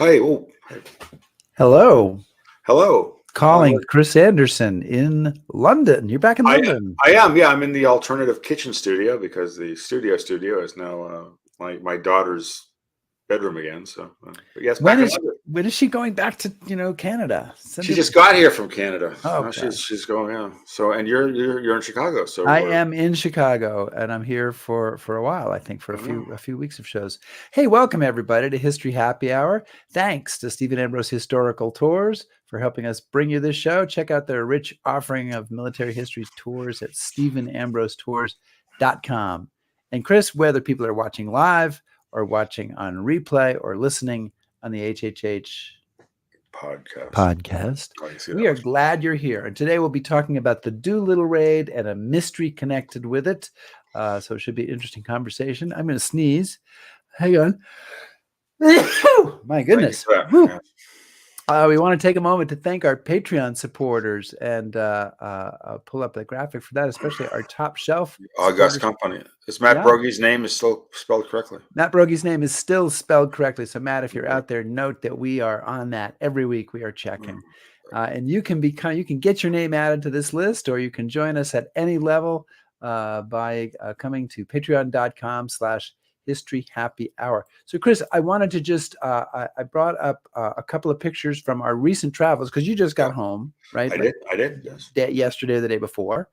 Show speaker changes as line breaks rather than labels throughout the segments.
Hi. Oh, hi.
Hello.
Hello.
Calling Chris Anderson in London. You're back in London.
I am. Yeah, I'm in the alternative kitchen studio because the studio is now my daughter's bedroom again. So, but yes, back in London.
When is she going back to Canada?
She just got here from Canada.
Oh,
Now
okay.
she's going. Yeah. So, and you're in Chicago. So
I am in Chicago, and I'm here for a while. I think for a few weeks of shows. Hey, welcome everybody to History Happy Hour. Thanks to Stephen Ambrose Historical Tours for helping us bring you this show. Check out their rich offering of military history tours at StephenAmbroseTours.com. And Chris, whether people are watching live or watching on replay or listening on the HHH podcast. We are glad you're here. And today we'll be talking about the Doolittle Raid and a mystery connected with it. So it should be an interesting conversation. I'm going to sneeze. Hang on. My goodness. We want to take a moment to thank our Patreon supporters and pull up the graphic for that, especially our top shelf.
August Company. Is Matt Brogie's name is still spelled correctly?
Matt Brogie's name is still spelled correctly. So Matt, if you're out there, note that we are on that every week. We are checking. And you can get your name added to this list, or you can join us at any level by coming to patreon.com/History Happy Hour. So, Chris, I wanted to just I brought up a couple of pictures from our recent travels because you just got home, right?
I did. Yes.
Yesterday, or the day before,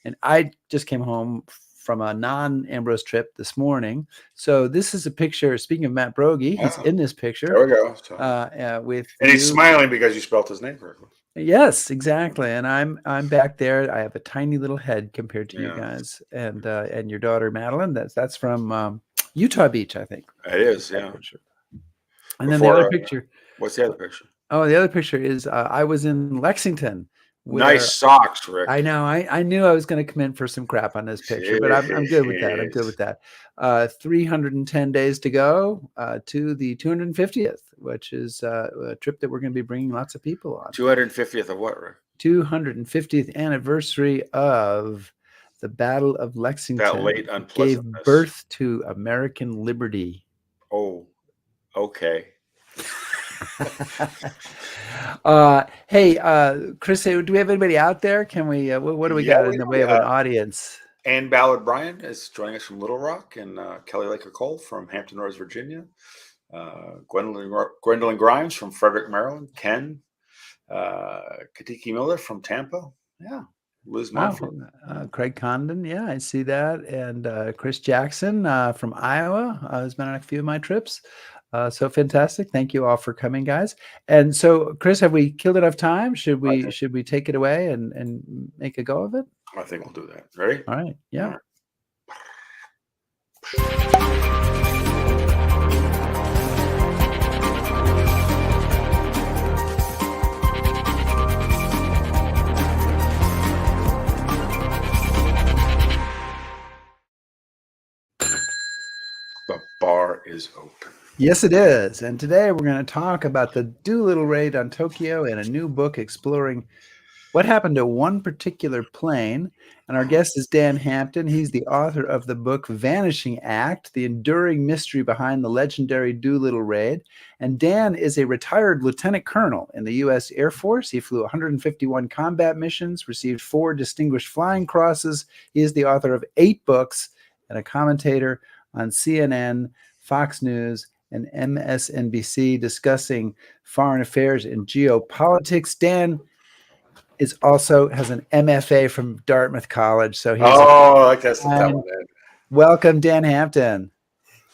and I just came home from a non-Ambrose trip this morning. So this is a picture. Speaking of Matt Brogie, he's in this picture.
There we go. And he's smiling because you spelled his name correctly.
Yes, exactly. And I'm back there. I have a tiny little head compared to you guys, and your daughter Madeline. That's from Utah Beach, I think.
It is, yeah.
And then the other picture.
What's the other picture?
Oh, the other picture is I was in Lexington.
Nice socks, Rick.
I know. I knew I was going to come in for some crap on this picture, but I'm good with that. I'm good with that. 310 days to go to the 250th, which is a trip that we're going to be bringing lots of people on.
250th of what, Rick?
250th anniversary of the Battle of Lexington.
That late unpleasantness.
Gave birth to American liberty.
Oh, okay.
Hey, Chris, do we have anybody out there? Can we? What do we got in the way of an audience?
Ann Ballard Bryan is joining us from Little Rock, and Kelly Laker Cole from Hampton Roads, Virginia. Gwendolyn Grimes from Frederick, Maryland. Ken Katiki Miller from Tampa. Yeah. Liz Monfort.
Craig Condon. Yeah, I see that. And Chris Jackson from Iowa has been on a few of my trips. So fantastic. Thank you all for coming, guys. And so, Chris, have we killed enough time? Should we take it away and make a go of it?
I think we'll do that. Ready?
All right. Yeah. All
The bar is open.
Yes, it is. And today we're going to talk about the Doolittle Raid on Tokyo and a new book exploring what happened to one particular plane. And our guest is Dan Hampton. He's the author of the book Vanishing Act, the enduring mystery behind the legendary Doolittle Raid. And Dan is a retired lieutenant colonel in the U.S. Air Force. He flew 151 combat missions, received 4 distinguished flying crosses. He is the author of 8 books and a commentator on CNN, Fox News, and MSNBC discussing foreign affairs and geopolitics. Dan has an MFA from Dartmouth College. So he's
I like that.
Welcome, Dan Hampton.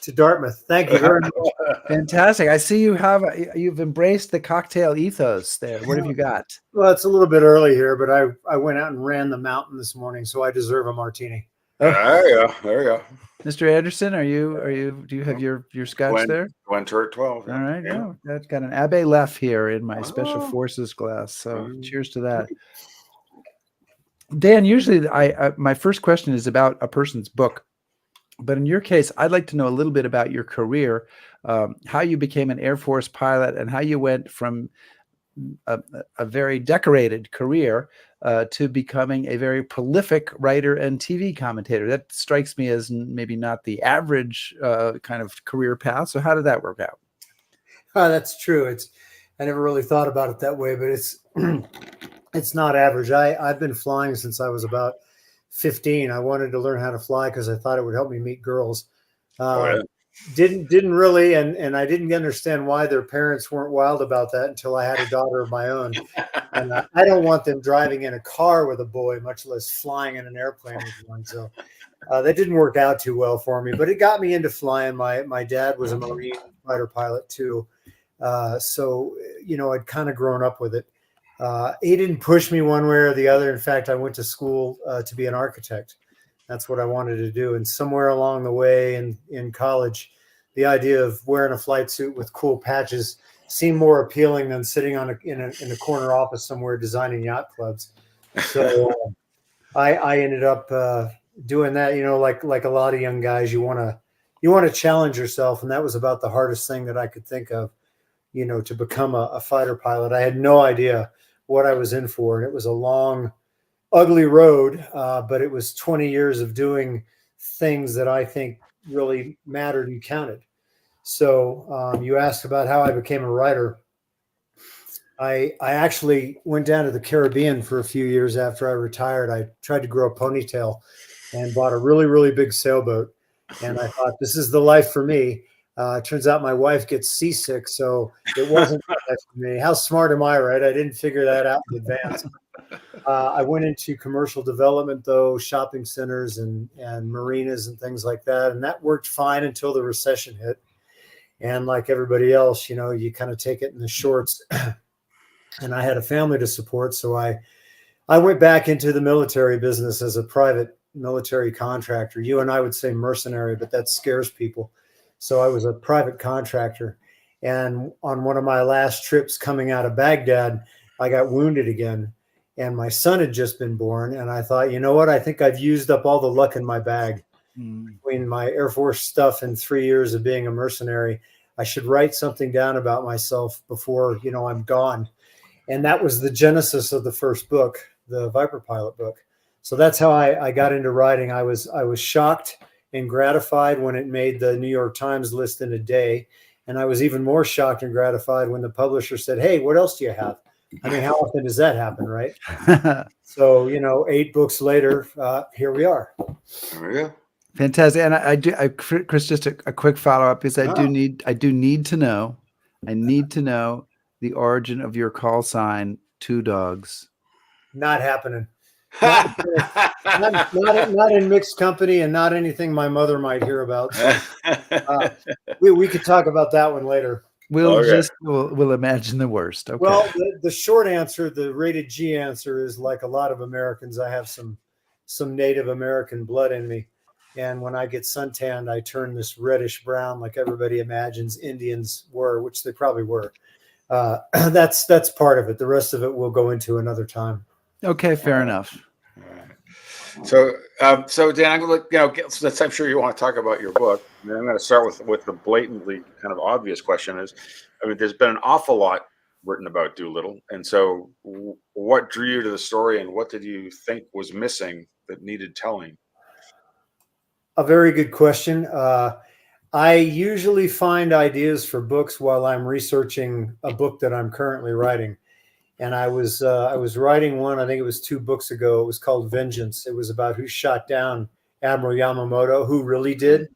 To Dartmouth. Thank you very much.
Fantastic. I see you've embraced the cocktail ethos there. What have you got?
Well, it's a little bit early here, but I went out and ran the mountain this morning, so I deserve a martini.
There you go.
Mr. Anderson, do you have your scotch there?
Winter at 12.
All right. Yeah. I've got an Abbé Left here in my special forces glass. So cheers to that. Dan, usually my first question is about a person's book. But in your case, I'd like to know a little bit about your career, how you became an Air Force pilot and how you went from a very decorated career to becoming a very prolific writer and TV commentator. That strikes me as maybe not the average kind of career path. So how did that work out?
That's true. I never really thought about it that way, but it's it's not average. I've been flying since I was about 15. I wanted to learn how to fly because I thought it would help me meet girls.
Oh
Uh,
yeah.
didn't really, and I didn't understand why their parents weren't wild about that until I had a daughter of my own. And I don't want them driving in a car with a boy, much less flying in an airplane with one. So that didn't work out too well for me, but it got me into flying. My dad was a Marine fighter pilot too. So, I'd kind of grown up with it. He didn't push me one way or the other. In fact, I went to school to be an architect. That's what I wanted to do. And somewhere along the way in college, the idea of wearing a flight suit with cool patches seemed more appealing than sitting in a corner office somewhere designing yacht clubs. So I ended up doing that. Like a lot of young guys, you want to challenge yourself, and that was about the hardest thing that I could think of. To become a fighter pilot, I had no idea what I was in for, and it was a long, ugly road. But it was 20 years of doing things that I think really mattered and counted. So you asked about how I became a writer. I actually went down to the Caribbean for a few years after I retired. I tried to grow a ponytail and bought a really, really big sailboat. And I thought, this is the life for me. Turns out my wife gets seasick, so it wasn't the life for me. How smart am I, right? I didn't figure that out in advance. I went into commercial development, though, shopping centers and marinas and things like that. And that worked fine until the recession hit. And like everybody else, you kind of take it in the shorts. And I had a family to support. So I went back into the military business as a private military contractor. You and I would say mercenary, but that scares people. So I was a private contractor. And on one of my last trips coming out of Baghdad, I got wounded again. And my son had just been born. And I thought, you know what? I think I've used up all the luck in my bag. Between my Air Force stuff and 3 years of being a mercenary. I should write something down about myself before, I'm gone. And that was the genesis of the first book, the Viper Pilot book. So that's how I got into writing. I was shocked and gratified when it made the New York Times list in a day. And I was even more shocked and gratified when the publisher said, hey, what else do you have? I mean, how often does that happen, right? So, 8 books later, here we are.
There we go.
Fantastic. And Chris, just a quick follow-up, because I do need to know the origin of your call sign, Two Dogs.
Not happening. Not in mixed company, and not anything my mother might hear about. So, we could talk about that one later.
We'll imagine the worst. Okay.
Well, the short answer, the rated G answer, is like a lot of Americans. I have some Native American blood in me, and when I get suntanned, I turn this reddish brown, like everybody imagines Indians were, which they probably were. That's part of it. The rest of it we'll go into another time.
Okay, fair enough.
All right. So Dan, I'm sure you want to talk about your book. And I'm going to start with the blatantly kind of obvious question is, there's been an awful lot written about Doolittle. And so what drew you to the story, and what did you think was missing that needed telling?
A very good question. I usually find ideas for books while I'm researching a book that I'm currently writing. And I was writing one, I think it was 2 books ago. It was called Vengeance. It was about who shot down Admiral Yamamoto, who really did.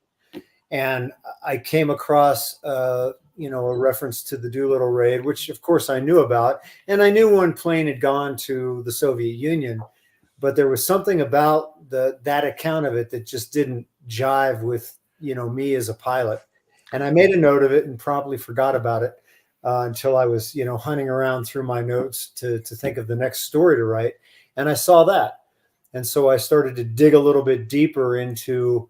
And I came across, a reference to the Doolittle Raid, which of course I knew about. And I knew one plane had gone to the Soviet Union, but there was something about that account of it that just didn't jive with, me as a pilot. And I made a note of it and promptly forgot about it until I was, hunting around through my notes to think of the next story to write. And I saw that. And so I started to dig a little bit deeper into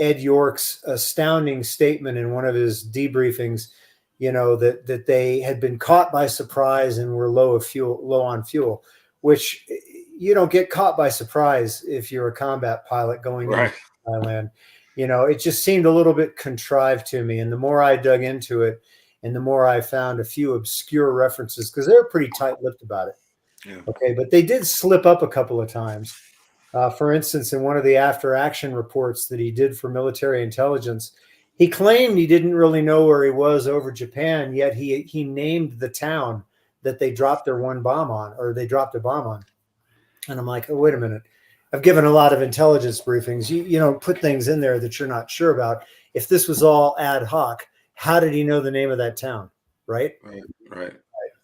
Ed York's astounding statement in one of his debriefings, that they had been caught by surprise and were low on fuel, which you don't get caught by surprise if you're a combat pilot going into Thailand. It just seemed a little bit contrived to me. And the more I dug into it, and the more I found a few obscure references, because they're pretty tight-lipped about it.
Yeah.
Okay, but they did slip up a couple of times. For instance, in one of the after-action reports that he did for military intelligence, He claimed he didn't really know where he was over Japan, yet he named the town that they dropped their one bomb on, or they dropped a bomb on. And I'm like, oh, wait a minute. I've given a lot of intelligence briefings. You don't put things in there that you're not sure about. If this was all ad hoc, how did he know the name of that town? Right.
Right.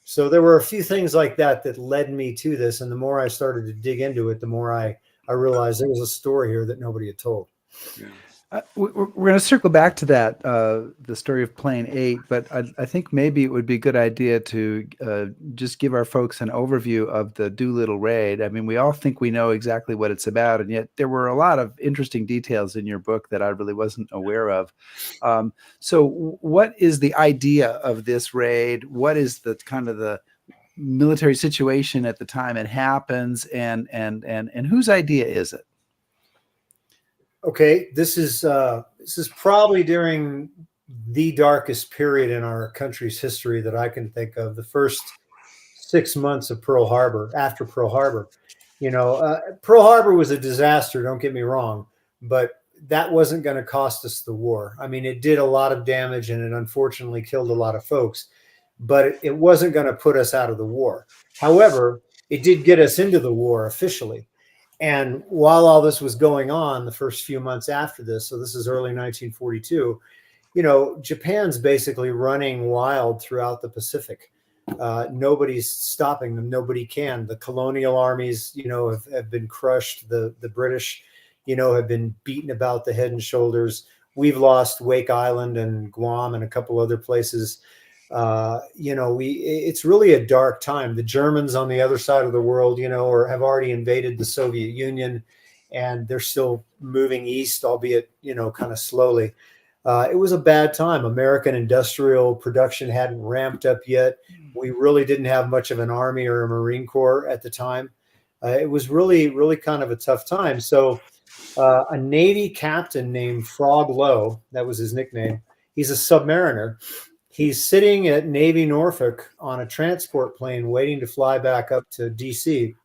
So there were a few things like that that led me to this. And the more I started to dig into it, the more I realized there was a story here that nobody had told.
Yeah.
We're going to circle back to that, the story of Plane 8, but I think maybe it would be a good idea to just give our folks an overview of the Doolittle Raid. I mean, we all think we know exactly what it's about, and yet there were a lot of interesting details in your book that I really wasn't aware of. So what is the idea of this raid? What is the kind of the military situation at the time it happens, and whose idea is it?
Okay, this is probably during the darkest period in our country's history that I can think of. The first 6 months of Pearl Harbor, after Pearl Harbor, Pearl Harbor was a disaster. Don't get me wrong, but that wasn't going to cost us the war. I mean, it did a lot of damage and it unfortunately killed a lot of folks, but it wasn't going to put us out of the war. However, it did get us into the war officially. And while all this was going on, the first few months after this, so this is early 1942, Japan's basically running wild throughout the Pacific. Nobody's stopping them. Nobody can. The colonial armies, have been crushed. The British, have been beaten about the head and shoulders. We've lost Wake Island and Guam and a couple other places. It's really a dark time. The Germans on the other side of the world, have already invaded the Soviet Union, and they're still moving east, albeit, kind of slowly. It was a bad time. American industrial production hadn't ramped up yet. We really didn't have much of an army or a Marine Corps at the time. It was really, really kind of a tough time. So a Navy captain named Frog Lowe, that was his nickname. He's a submariner. He's sitting at Navy Norfolk on a transport plane waiting to fly back up to DC.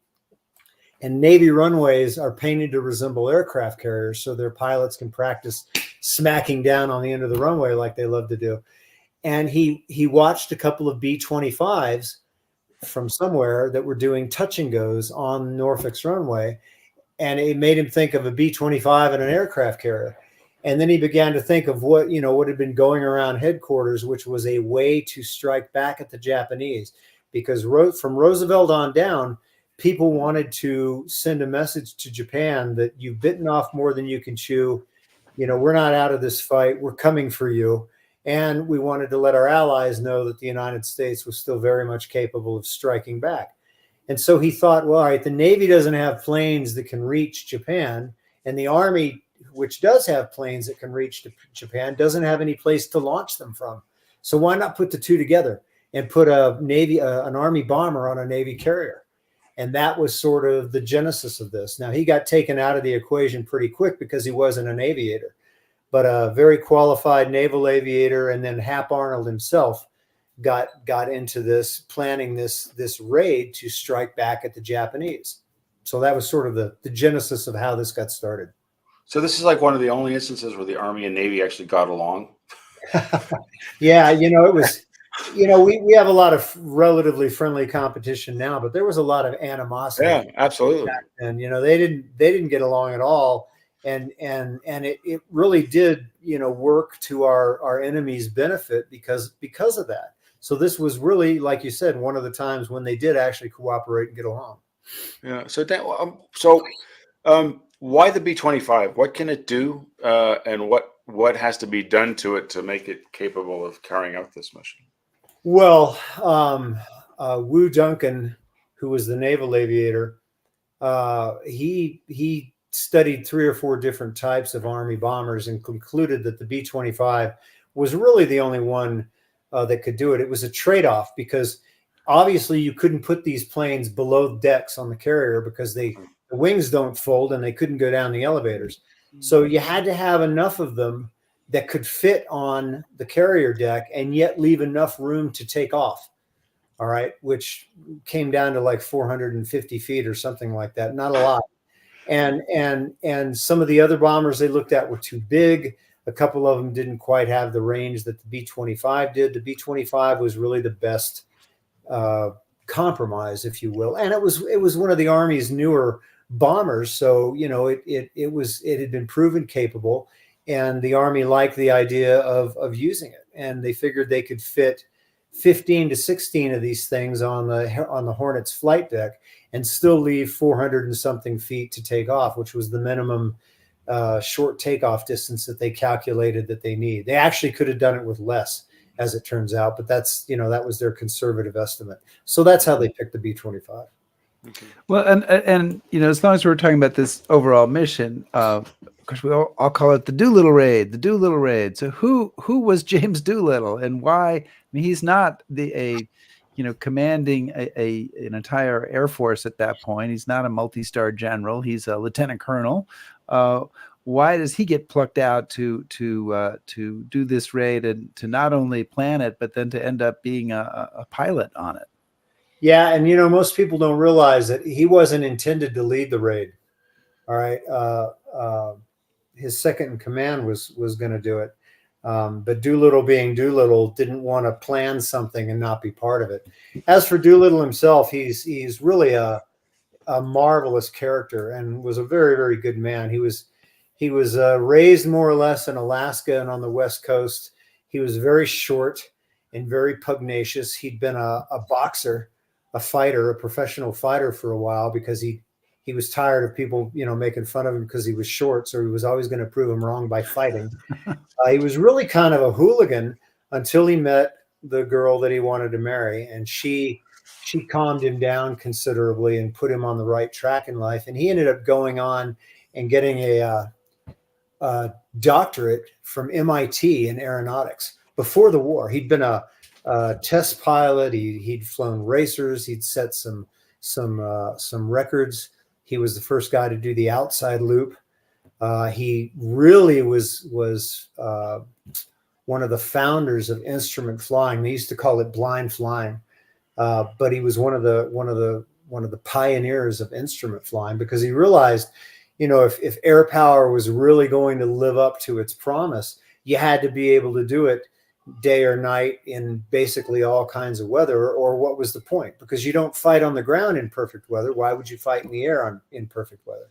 And Navy runways are painted to resemble aircraft carriers so their pilots can practice smacking down on the end of the runway like they love to do. And he watched a couple of B-25s from somewhere that were doing touch and goes on Norfolk's runway. And it made him think of a B-25 and an aircraft carrier. And then he began to think of what had been going around headquarters, which was a way to strike back at the Japanese, because from Roosevelt on down, people wanted to send a message to Japan that you've bitten off more than you can chew. We're not out of this fight. We're coming for you. And we wanted to let our allies know that the United States was still very much capable of striking back. And so he thought, well, all right, the Navy doesn't have planes that can reach Japan, and the Army, which does have planes that can reach Japan, doesn't have any place to launch them from. So why not put the two together and put an Army bomber on a Navy carrier? And that was sort of the genesis of this. Now, he got taken out of the equation pretty quick because he wasn't an aviator, but a very qualified naval aviator, and then Hap Arnold himself got into this, planning this raid to strike back at the Japanese. So that was sort of the genesis of how this got started.
So this is like one of the only instances where the Army and Navy actually got along.
Yeah, it was, we have a lot of relatively friendly competition now, but there was a lot of animosity.
Yeah, absolutely.
And they didn't get along at all, and it really did work to our enemy's benefit because of that. So this was really, like you said, one of the times when they did actually cooperate and get along.
Yeah. Why the B-25? What can it do, and what has to be done to it to make it capable of carrying out this mission?
Well, Wu Duncan, who was the naval aviator, he studied 3 or 4 different types of Army bombers and concluded that the B-25 was really the only one that could do it. It was a trade-off because obviously you couldn't put these planes below decks on the carrier because the wings don't fold and they couldn't go down the elevators. So you had to have enough of them that could fit on the carrier deck and yet leave enough room to take off. All right. Which came down to like 450 feet or something like that. Not a lot. And some of the other bombers they looked at were too big. A couple of them didn't quite have the range that the B-25 did. The B-25 was really the best compromise, if you will, and it was one of the Army's newer bombers. So it had been proven capable, and the Army liked the idea of using it, and they figured they could fit 15 to 16 of these things on the Hornet's flight deck and still leave 400 and something feet to take off, which was the minimum short takeoff distance that they calculated that they need. They actually could have done it with less, as it turns out, but that's, that was their conservative estimate. So that's how they picked the B-25.
Okay. Well, and as long as we're talking about this overall mission, of course, I'll call it the Doolittle Raid. The Doolittle Raid. So who was James Doolittle, and why? I mean, he's not commanding an entire air force at that point. He's not a multi-star general. He's a lieutenant colonel. Why does he get plucked out to do this raid and to not only plan it, but then to end up being a pilot on it?
Yeah, and most people don't realize that he wasn't intended to lead the raid. All right, his second in command was going to do it, but Doolittle, being Doolittle, didn't want to plan something and not be part of it. As for Doolittle himself, he's really a marvelous character and was a very, very good man. He was raised more or less in Alaska and on the West Coast. He was very short and very pugnacious. He'd been a boxer, a fighter, a professional fighter for a while, because he was tired of people, making fun of him because he was short. So he was always going to prove him wrong by fighting. He was really kind of a hooligan until he met the girl that he wanted to marry. And she calmed him down considerably and put him on the right track in life. And he ended up going on and getting a doctorate from MIT in aeronautics before the war. He'd been a test pilot. He'd flown racers. He'd set some records. He was the first guy to do the outside loop. He really was one of the founders of instrument flying. They used to call it blind flying, but he was one of the pioneers of instrument flying, because he realized, if air power was really going to live up to its promise, you had to be able to do it day or night in basically all kinds of weather, or what was the point? Because you don't fight on the ground in perfect weather. Why would you fight in the air in perfect weather?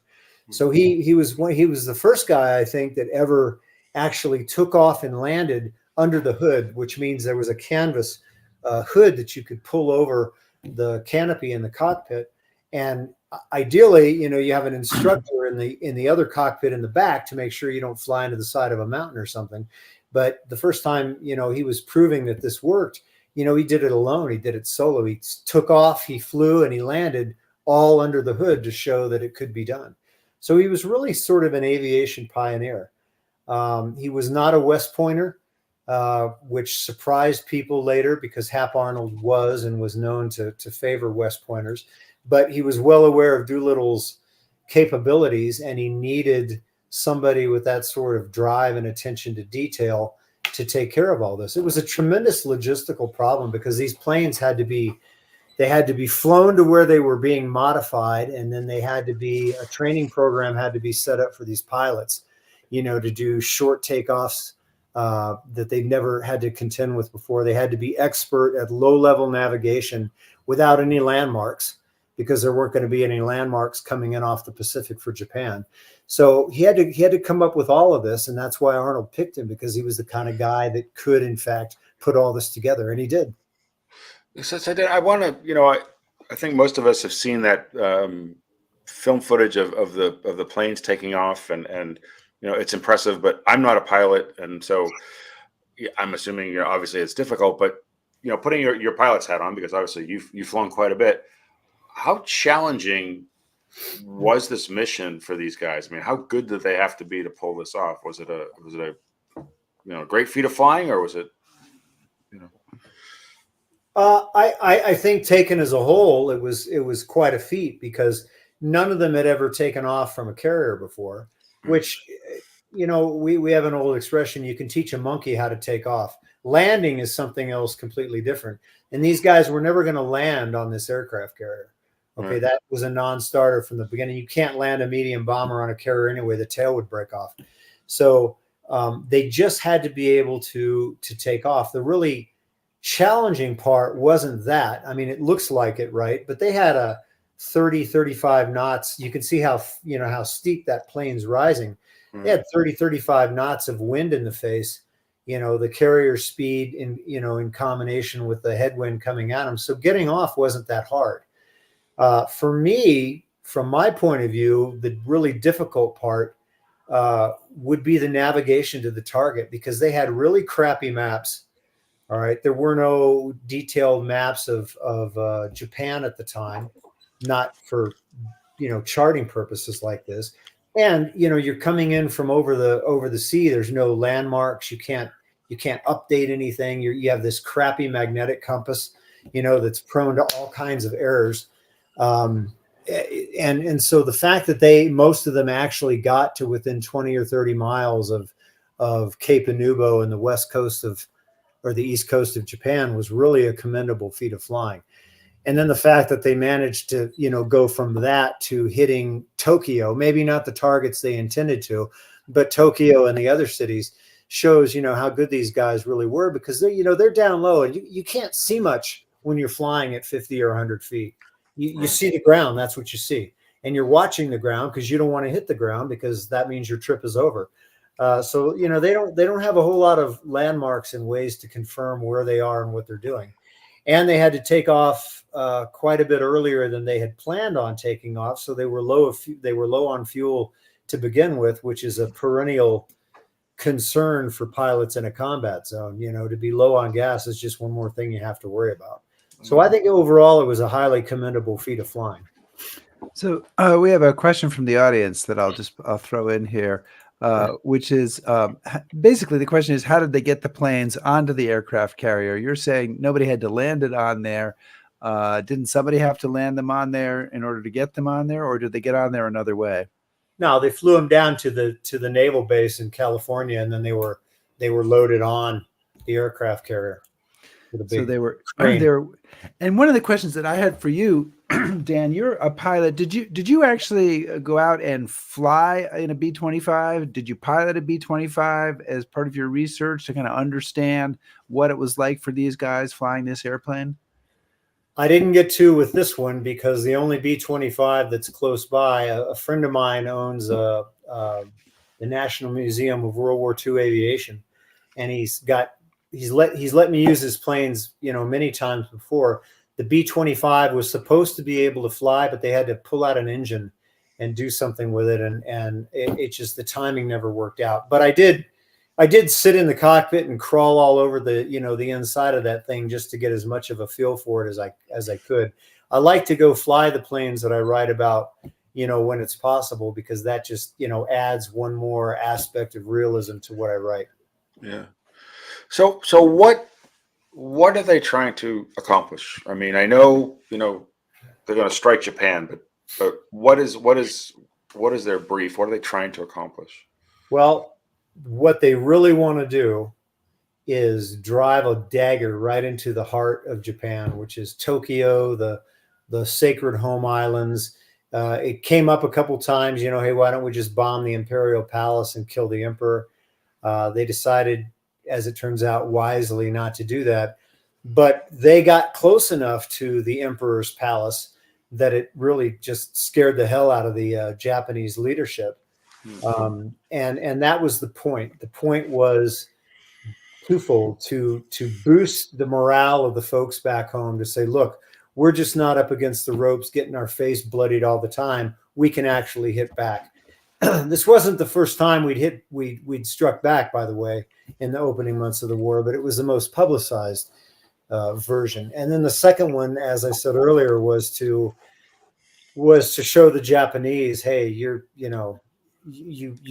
So he was the first guy, I think, that ever actually took off and landed under the hood, which means there was a canvas hood that you could pull over the canopy in the cockpit. And ideally, you have an instructor in the other cockpit in the back to make sure you don't fly into the side of a mountain or something. But the first time, he was proving that this worked, he did it alone. He did it solo. He took off, he flew, and he landed all under the hood to show that it could be done. So he was really sort of an aviation pioneer. He was not a West Pointer, which surprised people later, because Hap Arnold was known to favor West Pointers. But he was well aware of Doolittle's capabilities, and he needed somebody with that sort of drive and attention to detail to take care of all this. It was a tremendous logistical problem, because these planes had to be flown to where they were being modified, and then a training program had to be set up for these pilots, to do short takeoffs that they'd never had to contend with before. They had to be expert at low-level navigation without any landmarks, because there weren't going to be any landmarks coming in off the Pacific for Japan. So he had to come up with all of this, and that's why Arnold picked him, because he was the kind of guy that could, in fact, put all this together, and he did.
So I want to, I think most of us have seen that film footage of the planes taking off, and it's impressive. But I'm not a pilot, and so I'm assuming obviously it's difficult. But putting your pilot's hat on, because obviously you've flown quite a bit. How challenging was this mission for these guys? I mean, how good did they have to be to pull this off? Was it a great feat of flying, or was it?
I think, taken as a whole, it was quite a feat, because none of them had ever taken off from a carrier before. Which, we have an old expression: you can teach a monkey how to take off. Landing is something else completely different. And these guys were never going to land on this aircraft carrier. Okay, right. That was a non-starter from the beginning. You can't land a medium bomber on a carrier anyway; the tail would break off. So They just had to be able to take off. The really challenging part wasn't that. I mean, it looks like it, right? But they had a 30, 35 knots. You can see how, how steep that plane's rising. They had 30, 35 knots of wind in the face, the carrier speed in combination with the headwind coming at them. So getting off wasn't that hard. For me, from my point of view, the really difficult part would be the navigation to the target, because they had really crappy maps. All right. There were no detailed maps of Japan at the time, not for, charting purposes like this. And, you're coming in from over the sea. There's no landmarks. You can't update anything. You have this crappy magnetic compass, that's prone to all kinds of errors. And so the fact that most of them actually got to within 20 or 30 miles of Cape Anubo and the west coast or the east coast of Japan was really a commendable feat of flying. And then the fact that they managed to, go from that to hitting Tokyo, maybe not the targets they intended to, but Tokyo and the other cities, shows, how good these guys really were, because they're down low and you can't see much when you're flying at 50 or 100 feet. You see the ground, that's what you see. And you're watching the ground because you don't want to hit the ground, because that means your trip is over. So, they don't have a whole lot of landmarks and ways to confirm where they are and what they're doing. And they had to take off quite a bit earlier than they had planned on taking off. So they were low on fuel to begin with, which is a perennial concern for pilots in a combat zone. To be low on gas is just one more thing you have to worry about. So I think overall it was a highly commendable feat of flying.
So we have a question from the audience that I'll throw in here, which is basically the question is, how did they get the planes onto the aircraft carrier? You're saying nobody had to land it on there. Didn't somebody have to land them on there in order to get them on there, or did they get on there another way?
No, they flew them down to the naval base in California, and then they were loaded on the aircraft carrier.
So they were there. And one of the questions that I had for you, Dan, you're a pilot. Did you actually go out and fly in a B-25? Did you pilot a B-25 as part of your research to kind of understand what it was like for these guys flying this airplane?
I didn't get to with this one, because the only B-25 that's close by, a friend of mine owns the National Museum of World War II Aviation, and he's let me use his planes, many times before. The B-25 was supposed to be able to fly, but they had to pull out an engine and do something with it, and it just, the timing never worked out. But I did sit in the cockpit and crawl all over the inside of that thing, just to get as much of a feel for it as I could. I like to go fly the planes that I write about, when it's possible, because that just, adds one more aspect of realism to what I write.
Yeah. So what are they trying to accomplish? I mean, I know, they're going to strike Japan, but what is their brief? What are they trying to accomplish?
Well, what they really want to do is drive a dagger right into the heart of Japan, which is Tokyo, the sacred home islands. It came up a couple times, hey, why don't we just bomb the Imperial Palace and kill the emperor? They decided, as it turns out, wisely not to do that. But they got close enough to the emperor's palace that it really just scared the hell out of the Japanese leadership. And that was the point. The point was twofold: to boost the morale of the folks back home, to say, look, we're just not up against the ropes getting our face bloodied all the time. We can actually hit back. This wasn't the first time we'd struck back, by the way, in the opening months of the war, but it was the most publicized version. And then the second one, as I said earlier, was to show the Japanese, hey, you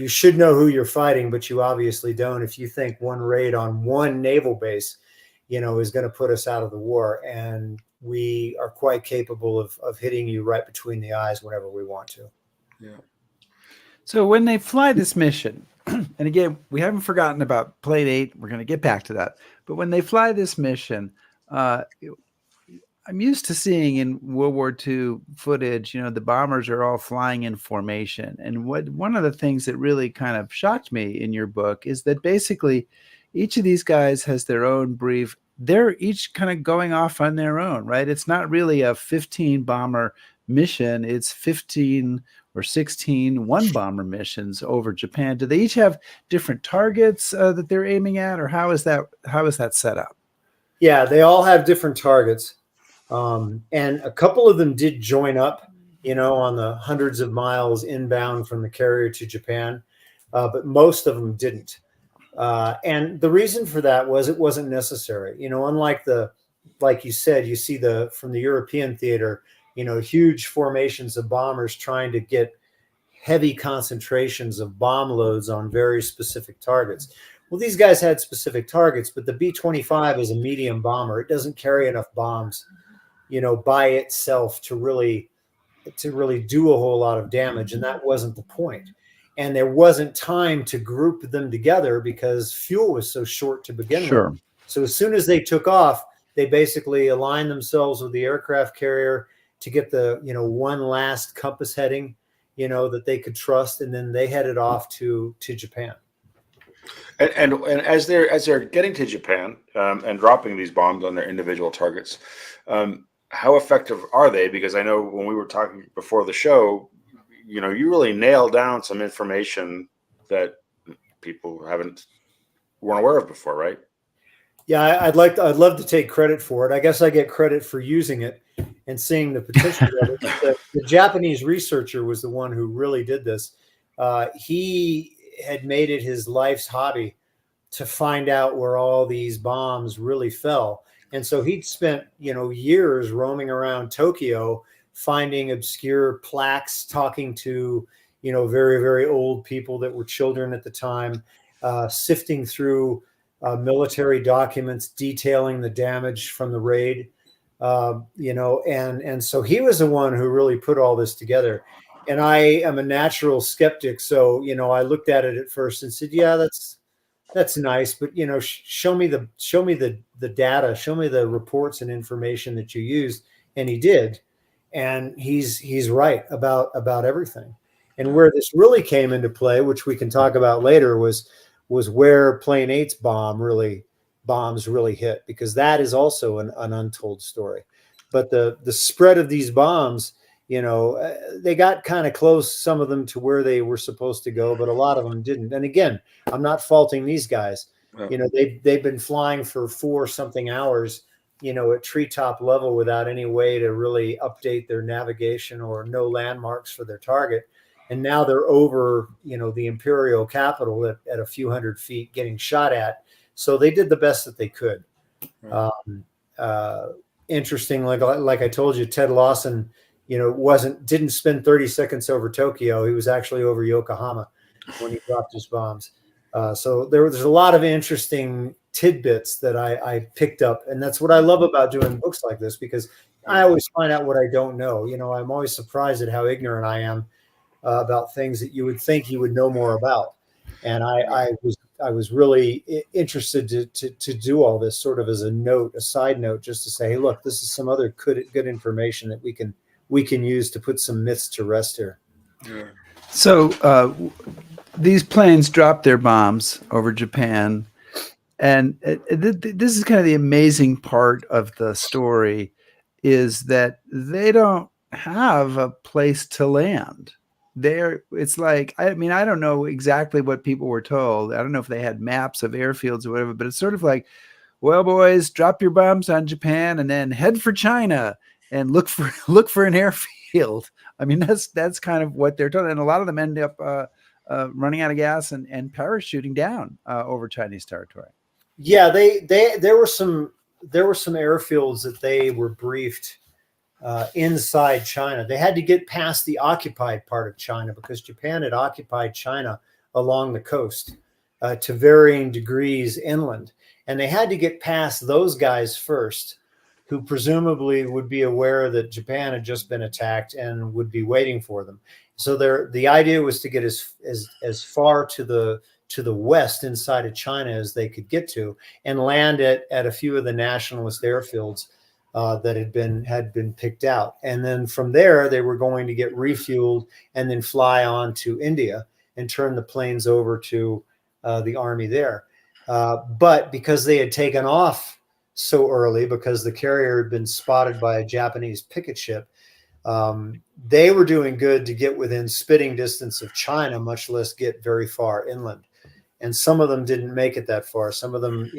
should know who you're fighting, but you obviously don't, if you think one raid on one naval base, is going to put us out of the war. And we are quite capable of hitting you right between the eyes whenever we want to.
Yeah.
So when they fly this mission, and again, we haven't forgotten about Plane 8. We're going to get back to that. But when they fly this mission, I'm used to seeing in World War II footage, the bombers are all flying in formation. And one of the things that really kind of shocked me in your book is that basically each of these guys has their own brief. They're each kind of going off on their own, right? It's not really a 15 bomber mission. It's 15 or 16 one bomber missions over Japan. Do they each have different targets that they're aiming at, or how is that set up?
Yeah, they all have different targets. And a couple of them did join up, on the hundreds of miles inbound from the carrier to Japan, but most of them didn't. And the reason for that was it wasn't necessary. Unlike like you said, you see from the European theater, huge formations of bombers trying to get heavy concentrations of bomb loads on very specific targets. Well, these guys had specific targets, but the B-25 is a medium bomber. It doesn't carry enough bombs, by itself to really do a whole lot of damage. And that wasn't the point. And there wasn't time to group them together because fuel was so short to begin with. So as soon as they took off, they basically aligned themselves with the aircraft carrier to get the, one last compass heading, that they could trust. And then they headed off to Japan.
And as they're getting to Japan and dropping these bombs on their individual targets, how effective are they? Because I know when we were talking before the show, you really nailed down some information that people weren't aware of before, right?
Yeah, I'd love to take credit for it. I guess I get credit for using it and seeing the potential of it. The Japanese researcher was the one who really did this. He had made it his life's hobby to find out where all these bombs really fell. And so he'd spent, years roaming around Tokyo, finding obscure plaques, talking to, very, very old people that were children at the time, sifting through military documents detailing the damage from the raid, and so he was the one who really put all this together. And I am a natural skeptic. So, I looked at it at first and said, yeah, that's nice, but show me the data, show me the reports and information that you used. And he did. And he's right about everything. And where this really came into play, which we can talk about later, was where Plane 8's bombs really hit, because that is also an untold story. But the spread of these bombs, they got kind of close, some of them, to where they were supposed to go, but a lot of them didn't. And again, I'm not faulting these guys. Yeah. They've been flying for 4 something hours, at treetop level without any way to really update their navigation or no landmarks for their target. And now they're over, the imperial capital at a few hundred feet getting shot at. So they did the best that they could. Interesting. Like I told you, Ted Lawson, didn't spend 30 seconds over Tokyo. He was actually over Yokohama when he dropped his bombs. So there's a lot of interesting tidbits that I picked up. And that's what I love about doing books like this, because I always find out what I don't know. I'm always surprised at how ignorant I am about things that you would think you would know more about. And I was really interested to do all this sort of as a side note, just to say, hey, look, this is some other good information that we can use to put some myths to rest here.
Yeah. So these planes dropped their bombs over Japan, and this is kind of the amazing part of the story, is that they don't have a place to land. It's like, I don't know exactly what people were told. I don't know if they had maps of airfields or whatever, but it's sort of like, well, boys, drop your bombs on Japan and then head for China and look for an airfield. That's kind of what they're told. And a lot of them end up running out of gas and parachuting down over Chinese territory.
Yeah, there were some airfields that they were briefed inside China. They had to get past the occupied part of China, because Japan had occupied China along the coast to varying degrees inland. And they had to get past those guys first, who presumably would be aware that Japan had just been attacked and would be waiting for them. So the idea was to get as far to the west inside of China as they could get to, and land at a few of the nationalist airfields that had been picked out, and then from there they were going to get refueled and then fly on to India and turn the planes over to the army there. But because they had taken off so early, because the carrier had been spotted by a Japanese picket ship, they were doing good to get within spitting distance of China, much less get very far inland. And some of them didn't make it that far. Some of them,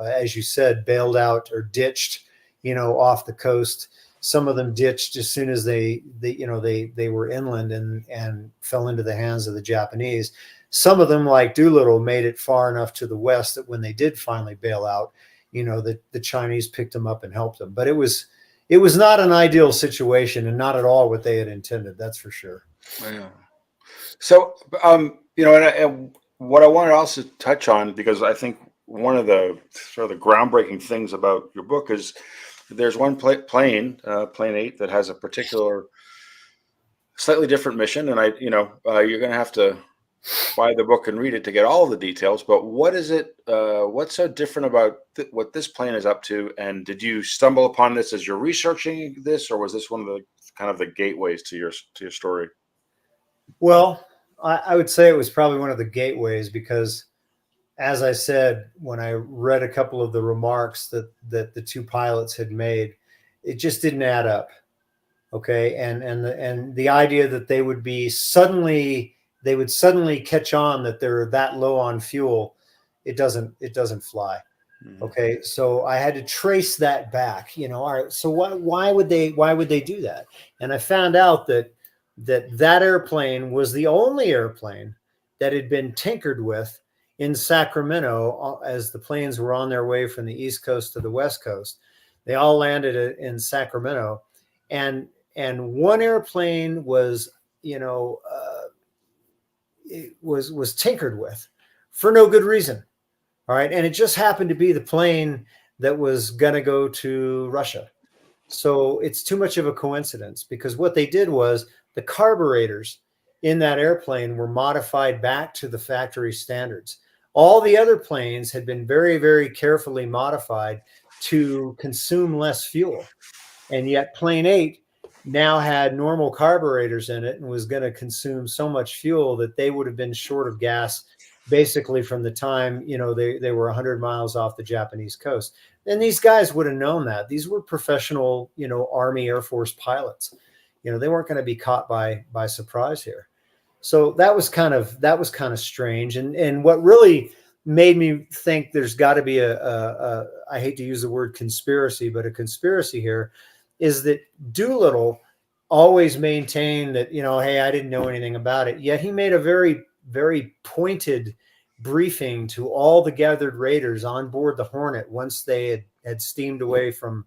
as you said, bailed out or ditched, off the coast. Some of them ditched as soon as they were inland and fell into the hands of the Japanese. Some of them, like Doolittle, made it far enough to the west that when they did finally bail out, the Chinese picked them up and helped them. But it was not an ideal situation, and not at all what they had intended. That's for sure.
Yeah. So, and what I wanted to also touch on, because I think one of the sort of the groundbreaking things about your book is there's one plane, Plane 8, that has a particular, slightly different mission, and you're going to have to buy the book and read it to get all the details. But what is it? What's so different about what this plane is up to? And did you stumble upon this as you're researching this, or was this one of the kind of the gateways to your story?
Well, I would say it was probably one of the gateways because, as I said, when I read a couple of the remarks that the two pilots had made, it just didn't add up. Okay, and the idea that they would suddenly catch on that they're that low on fuel, it doesn't fly. Okay, so I had to trace that back. All right, so why would they do that? And I found out that airplane was the only airplane that had been tinkered with in Sacramento as the planes were on their way from the East Coast to the West Coast. They all landed in Sacramento, and one airplane was was tinkered with for no good reason. All right, and it just happened to be the plane that was going to go to Russia. So it's too much of a coincidence, because what they did was the carburetors in that airplane were modified back to the factory standards. All the other planes had been very, very carefully modified to consume less fuel. And yet Plane 8 now had normal carburetors in it and was going to consume so much fuel that they would have been short of gas basically from the time, they were 100 miles off the Japanese coast. And these guys would have known that. These were professional, Army Air Force pilots. They weren't going to be caught by surprise here. So that was kind of strange. And what really made me think there's got to be a I hate to use the word conspiracy, but a conspiracy here is that Doolittle always maintained that, hey, I didn't know anything about it. Yet he made a very, very pointed briefing to all the gathered raiders on board the Hornet once they had steamed away from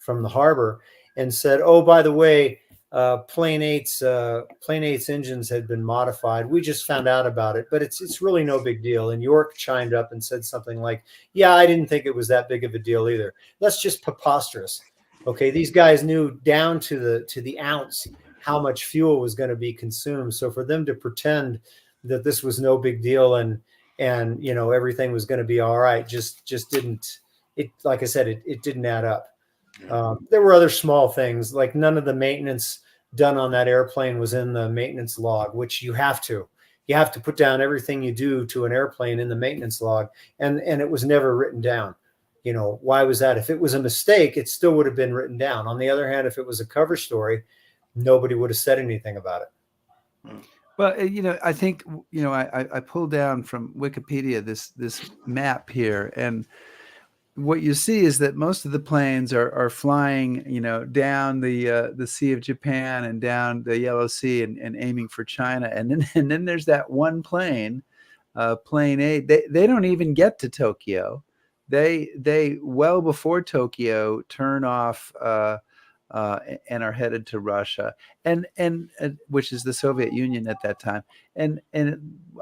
the harbor, and said, oh, by the way, Plane 8's engines had been modified. We just found out about it, but it's really no big deal. And York chimed up and said something like, yeah, I didn't think it was that big of a deal either. That's just preposterous. Okay, these guys knew down to the ounce how much fuel was going to be consumed. So for them to pretend that this was no big deal and everything was going to be all right just didn't. It, like I said, it didn't add up. There were other small things, like none of the maintenance done on that airplane was in the maintenance log, which you have to put down everything you do to an airplane in the maintenance log, and it was never written down. Why was that? If it was a mistake, it still would have been written down. On the other hand, if it was a cover story, nobody would have said anything about it.
Well, I think, I pulled down from Wikipedia this map here, and what you see is that most of the planes are flying, down the Sea of Japan and down the Yellow Sea and aiming for China. And then there's that one plane, Plane 8. They don't even get to Tokyo. They well before Tokyo turn off and are headed to Russia, and which is the Soviet Union at that time. And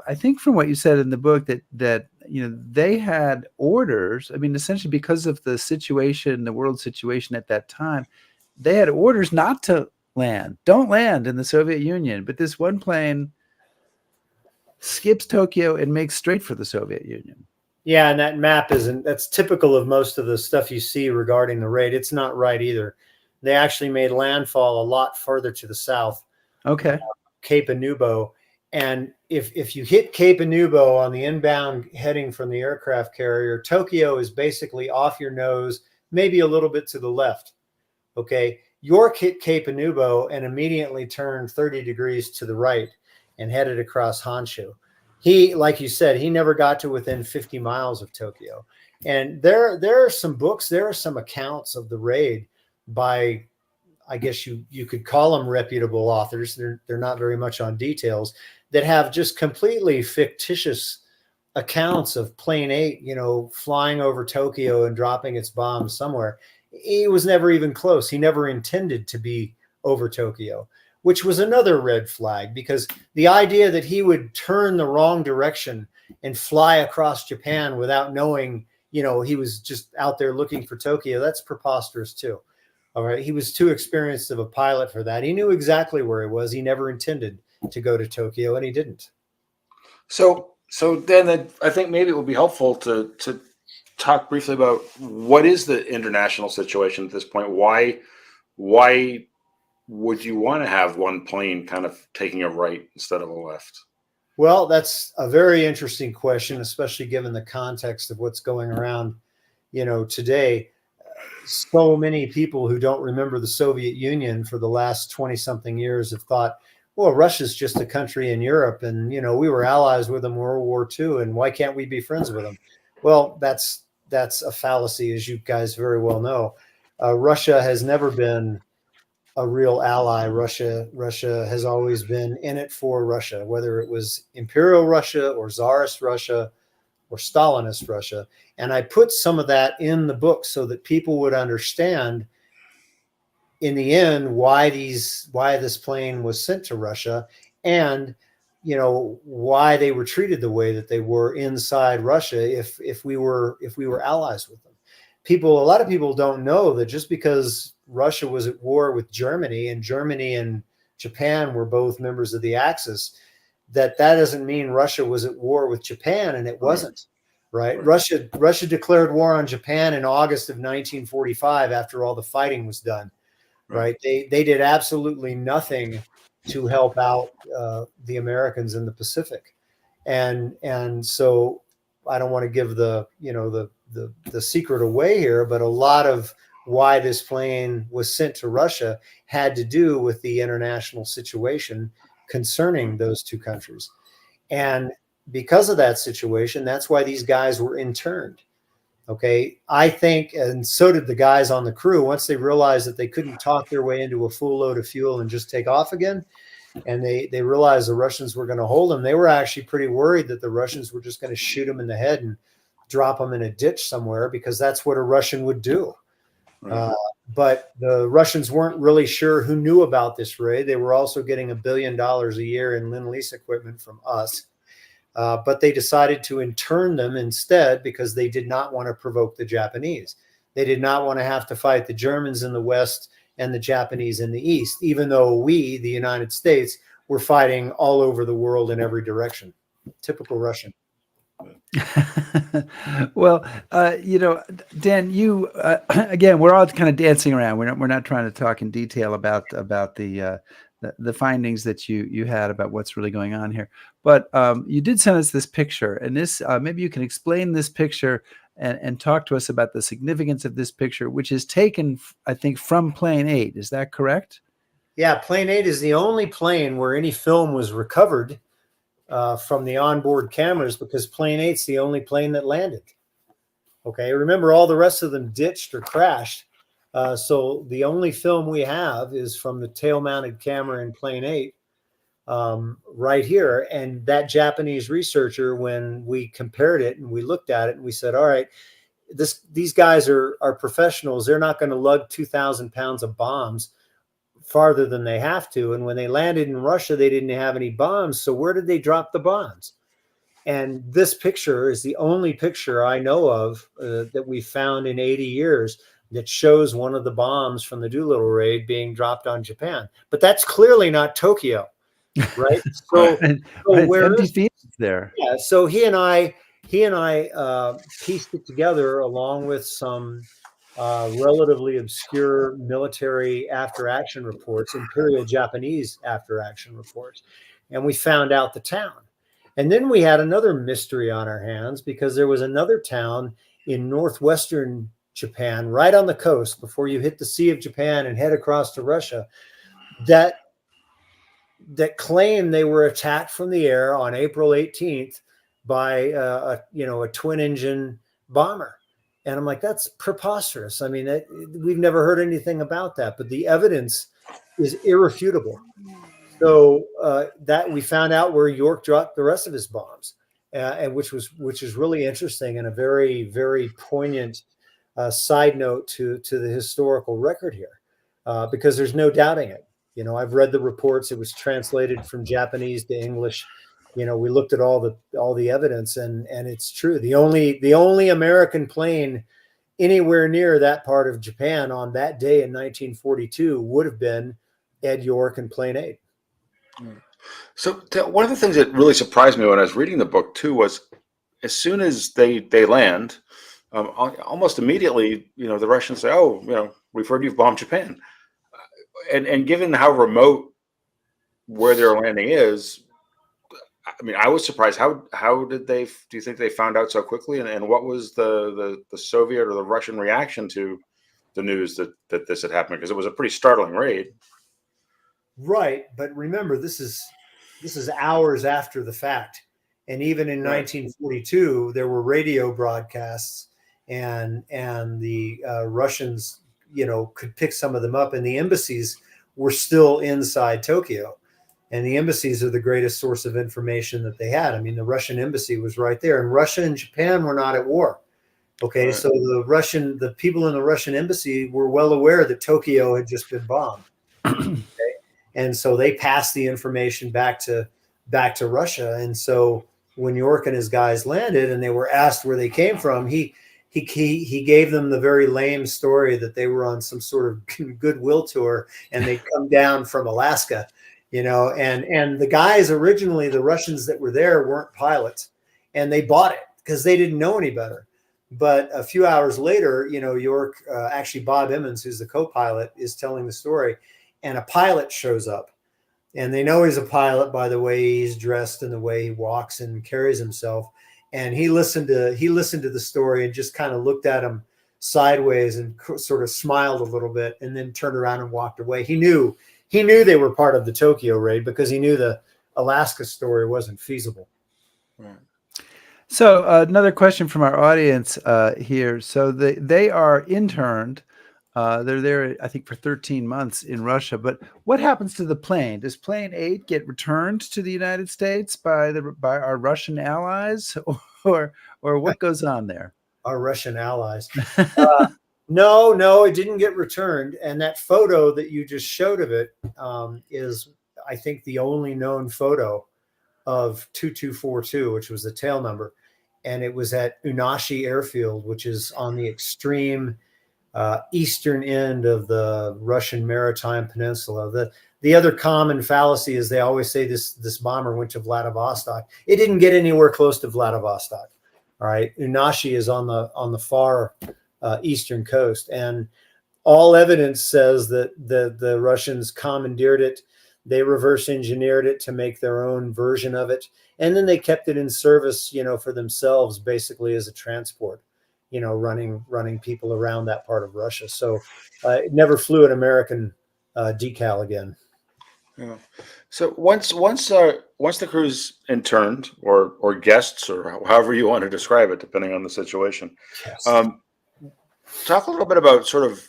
I think from what you said in the book that they had orders. I mean, essentially because of the situation, the world situation at that time, they had orders not to land. Don't land in the Soviet Union. But this one plane skips Tokyo and makes straight for the Soviet Union.
Yeah, and that map that's typical of most of the stuff you see regarding the raid. It's not right either. They actually made landfall a lot further to the south,
Okay.
Cape Anubo. And if you hit Cape Anubo on the inbound heading from the aircraft carrier, Tokyo is basically off your nose, maybe a little bit to the left. Okay. York hit Cape Anubo and immediately turned 30 degrees to the right and headed across Honshu. He, like you said, he never got to within 50 miles of Tokyo. And there are some books, there are some accounts of the raid by, I guess you could call them reputable authors. They're not very much on details, that have just completely fictitious accounts of Plane 8, flying over Tokyo and dropping its bombs somewhere. He was never even close. He never intended to be over Tokyo, which was another red flag, because the idea that he would turn the wrong direction and fly across Japan without knowing, he was just out there looking for Tokyo, that's preposterous too. All right. He was too experienced of a pilot for that. He knew exactly where he was. He never intended to go to Tokyo, and he didn't.
So then I think maybe it would be helpful to talk briefly about what is the international situation at this point. Why would you want to have one plane kind of taking a right instead of a left?
Well, that's a very interesting question, especially given the context of what's going around, today. So many people who don't remember the Soviet Union for the last 20 something years have thought, well, Russia's just a country in Europe, and we were allies with them in World War II, and why can't we be friends with them? Well, that's a fallacy, as you guys very well know. Russia has never been a real ally. Russia has always been in it for Russia, whether it was Imperial Russia or Tsarist Russia or Stalinist Russia. And I put some of that in the book so that people would understand in the end why this plane was sent to Russia, and why they were treated the way that they were inside Russia if we were allies with them. A lot of people don't know that just because Russia was at war with Germany, and Germany and Japan were both members of the Axis, that doesn't mean Russia was at war with Japan, and it wasn't. Right? Russia declared war on Japan in August of 1945 after all the fighting was done. Right? They did absolutely nothing to help out the Americans in the Pacific, and so I don't want to give the secret away here, but a lot of why this plane was sent to Russia had to do with the international situation concerning those two countries. And because of that situation, that's why these guys were interned. Okay. I think, and so did the guys on the crew, once they realized that they couldn't talk their way into a full load of fuel and just take off again, and they realized the Russians were going to hold them, they were actually pretty worried that the Russians were just going to shoot them in the head and drop them in a ditch somewhere, because that's what a Russian would do. But the Russians weren't really sure who knew about this raid. They were also getting $1 billion a year in Lend-Lease equipment from us. But they decided to intern them instead, because they did not want to provoke the Japanese. They did not want to have to fight the Germans in the West and the Japanese in the East, even though we, the United States, were fighting all over the world in every direction. Typical Russian.
Well, Dan, you again, we're all kind of dancing around. We're not trying to talk in detail about the findings that you had about what's really going on here. But you did send us this picture, and this maybe you can explain this picture and talk to us about the significance of this picture, which is taken, I think, from Plane 8. Is that correct?
Yeah, Plane 8 is the only plane where any film was recovered from the onboard cameras, because Plane 8's the only plane that landed. Okay, remember, all the rest of them ditched or crashed. So the only film we have is from the tail-mounted camera in Plane 8 right here. And that Japanese researcher, when we compared it and we looked at it and we said, all right, these guys are professionals. They're not going to lug 2,000 pounds of bombs farther than they have to. And when they landed in Russia, they didn't have any bombs. So where did they drop the bombs? And this picture is the only picture I know of that we found in 80 years that shows one of the bombs from the Doolittle Raid being dropped on Japan. But that's clearly not Tokyo, right? So,
Empty fields there.
Yeah. So he and I, he and I pieced it together along with some relatively obscure military after-action reports, Imperial Japanese after-action reports, and we found out the town. And then we had another mystery on our hands because there was another town in northwestern Japan, right on the coast before you hit the Sea of Japan and head across to Russia, that claimed they were attacked from the air on April 18th by a twin engine bomber. And I'm like, that's preposterous. I mean, we've never heard anything about that, but the evidence is irrefutable. So that we found out where York dropped the rest of his bombs, and which is really interesting and a very, very poignant side note to the historical record here, because there's no doubting it. I've read the reports. It was translated from Japanese to English. We looked at all the evidence, and it's true. The only American plane anywhere near that part of Japan on that day in 1942 would have been Ed York and Plane 8.
So one of the things that really surprised me when I was reading the book too was, as soon as they land, almost immediately, the Russians say, "Oh, we've heard you've bombed Japan," and given how remote where their landing is, I mean, I was surprised. How do you think they found out so quickly? And what was the Soviet or the Russian reaction to the news that this had happened? Because it was a pretty startling raid.
Right, but remember, this is hours after the fact, and even in 1942, there were radio broadcasts, and the Russians, could pick some of them up, and the embassies were still inside Tokyo, and the embassies are the greatest source of information that they had. I mean, the Russian embassy was right there, and Russia and Japan were not at war. Okay, right. So the people in the Russian embassy were well aware that Tokyo had just been bombed. Okay? And so they passed the information back to Russia. And so when York and his guys landed and they were asked where they came from, he gave them the very lame story that they were on some sort of goodwill tour and they come down from Alaska, and the guys originally, the Russians that were there, weren't pilots, and they bought it because they didn't know any better. But a few hours later, York, actually Bob Emmons, who's the co-pilot, is telling the story. And a pilot shows up, and they know he's a pilot by the way he's dressed and the way he walks and carries himself. And he listened to the story and just kind of looked at him sideways and sort of smiled a little bit, and then turned around and walked away. He knew they were part of the Tokyo raid because he knew the Alaska story wasn't feasible.
Right.
So another question from our audience here. So they are interned. They're there, I think, for 13 months in Russia. But what happens to the plane? Does Plane 8 get returned to the United States by our Russian allies, or what goes on there?
Our Russian allies. No, it didn't get returned. And that photo that you just showed of it is, I think, the only known photo of 2242, which was the tail number. And it was at Unashi Airfield, which is on the extreme eastern end of the Russian maritime peninsula. The other common fallacy is they always say this bomber went to Vladivostok. It didn't get anywhere close to Vladivostok. All right, Unashi is on the far eastern coast, and all evidence says that the Russians commandeered it. They reverse engineered it to make their own version of it, and then they kept it in service, for themselves, basically as a transport. Running people around that part of Russia. So it never flew an American decal again.
Yeah. So once the crew's interned or guests, or however you want to describe it, depending on the situation,
Yes.
Talk a little bit about sort of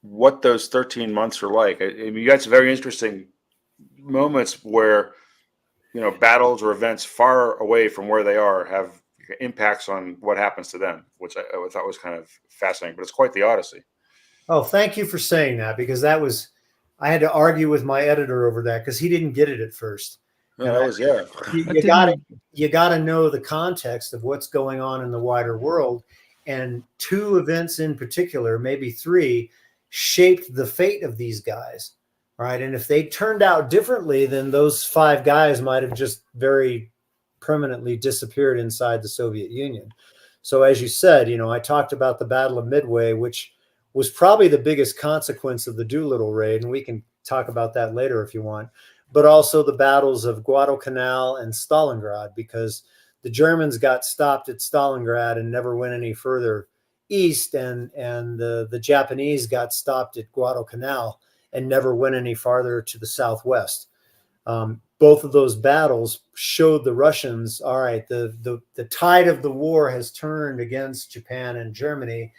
what those 13 months are like. I mean, you got some very interesting moments where battles or events far away from where they are have impacts on what happens to them, which I thought was kind of fascinating, but it's quite the odyssey.
Oh, thank you for saying that, because I had to argue with my editor over that because he didn't get it at first.
No,
You got to know the context of what's going on in the wider world, and two events in particular, maybe three, shaped the fate of these guys, right? And if they turned out differently, then those five guys might have just very permanently disappeared inside the Soviet Union. So as you said, I talked about the Battle of Midway, which was probably the biggest consequence of the Doolittle Raid, and we can talk about that later if you want, but also the battles of Guadalcanal and Stalingrad, because the Germans got stopped at Stalingrad and never went any further east, and the Japanese got stopped at Guadalcanal and never went any farther to the southwest. Both of those battles showed the Russians, all right, the tide of the war has turned against Japan and Germany.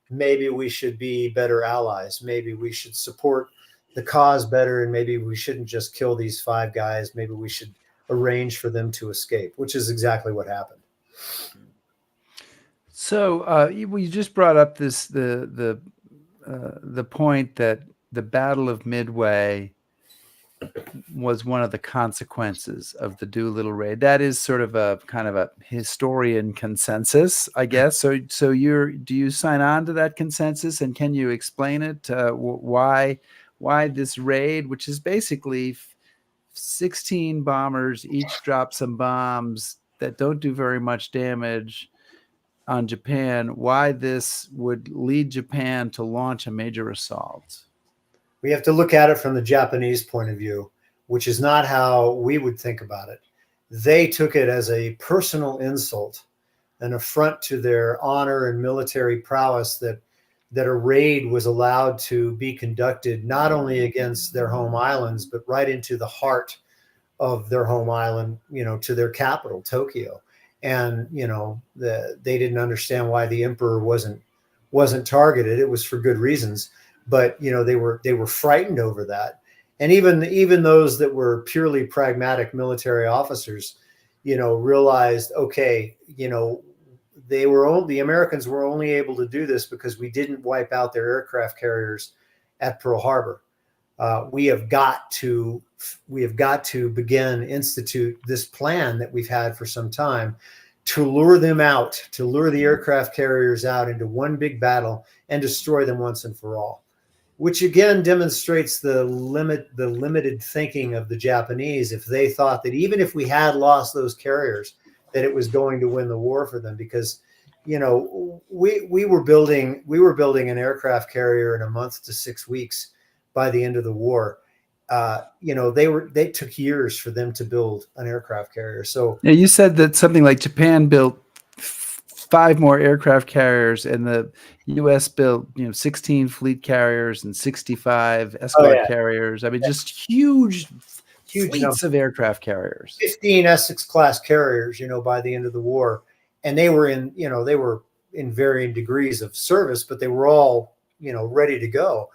Maybe we should be better allies. Maybe we should support the cause better, and maybe we shouldn't just kill these 5 guys. Maybe we should arrange for them to escape, which is exactly what happened.
So you just brought up the point that the Battle of Midway was one of the consequences of the Doolittle Raid. That is sort of a kind of a historian consensus, I guess. So do you sign on to that consensus, and can you explain it? Why this raid, which is basically 16 bombers, each drop some bombs that don't do very much damage on Japan, why this would lead Japan to launch a major assault?
We have to look at it from the Japanese point of view, which is not how we would think about it. They took it as a personal insult, an affront to their honor and military prowess that a raid was allowed to be conducted not only against their home islands, but right into the heart of their home island, to their capital, Tokyo. And, they didn't understand why the emperor wasn't targeted. It was for good reasons. But they were frightened over that, and even those that were purely pragmatic military officers, realized, okay, the Americans were only able to do this because we didn't wipe out their aircraft carriers at Pearl Harbor. We have got to institute this plan that we've had for some time to lure the aircraft carriers out into one big battle and destroy them once and for all. Which again demonstrates the limited thinking of the Japanese, if they thought that even if we had lost those carriers, that it was going to win the war for them. Because, we were building an aircraft carrier in a month to 6 weeks by the end of the war. They took years for them to build an aircraft carrier. So
now, you said that something like Japan built 5 more aircraft carriers, and the U.S. built 16 fleet carriers and 65 escort carriers. I mean, just huge fleets of aircraft carriers.
15 Essex class carriers, by the end of the war, and they were in varying degrees of service, but they were all ready to go.